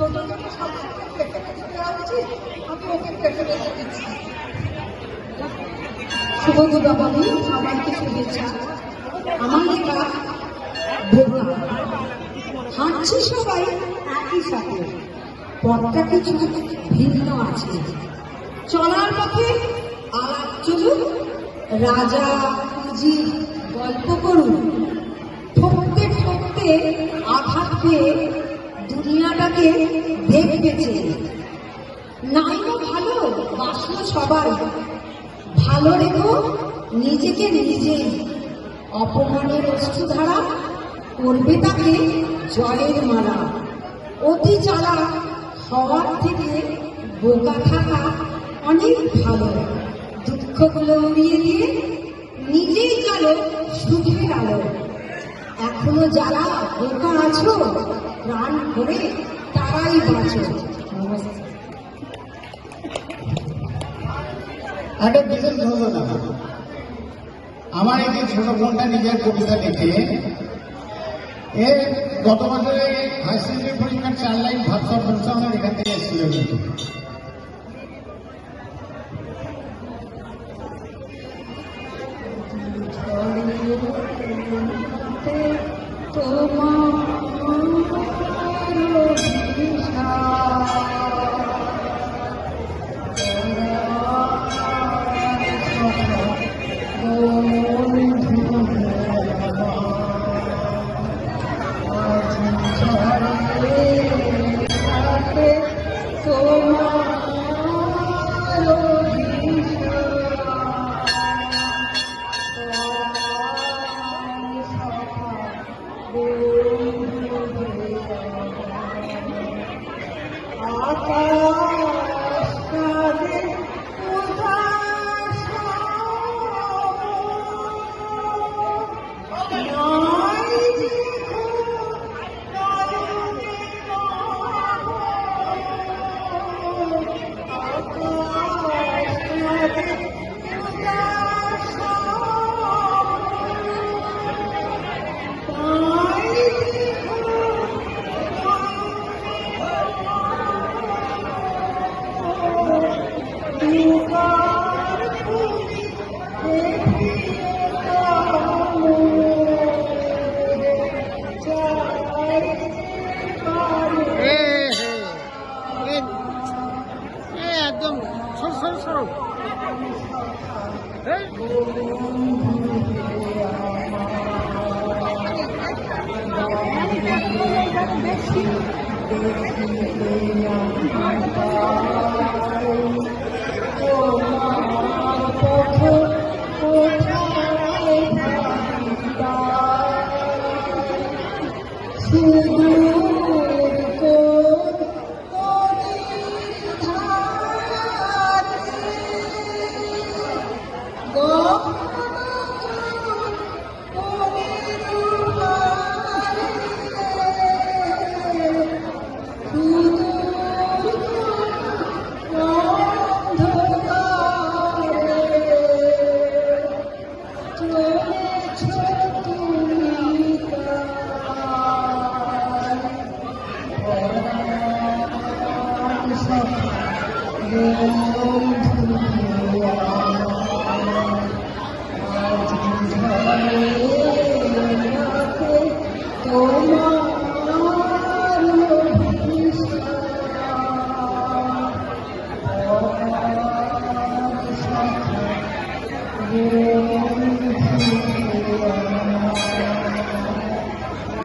ছোট ছোট সবসময় কেটে কেটে দেওয়া উচিত, আমি ওকে কেটে কেটে দিচ্ছি। শুভ দীপাবলি, সবাইকে শুভেচ্ছা। আমার লেখা ভোগা। হাঁটছি সবাই একই সাথে, পথটা কিছু ভিন্ন আছে। চলার পথে আলাপ চলুক, রাজা কুজি গল্প করুন। ঠকতে ঠকতে আঘাত পেয়ে দুনিয়াটাকে দেখবেছে। নাই তো ভালো বাসল সবাই, ভালো রেখো নিজেকে নিজেই। অপমানের অশ্রুধারা করবে তাকে জলের মালা। অতি চালাক হওয়ার থেকে বোকা থাকা অনেক ভালো। দুঃখগুলো উড়িয়ে দিয়ে নিজেই চলো সুখের আলো। এখনো যারা বোকা আছো, প্রাণ করে তারাই বাঁচো। একটা বিশেষ ঘটনা, আমার এই যে ছোট বোনটা নিজের কবিতা লিখে এর গত বছরে হায়ার সেকেন্ডারি পরীক্ষার 4 লাইন ভাবসা ভাবসা আমার এখান থেকে এসেছিল। কিন্তু একদম সরু সরু Yeah.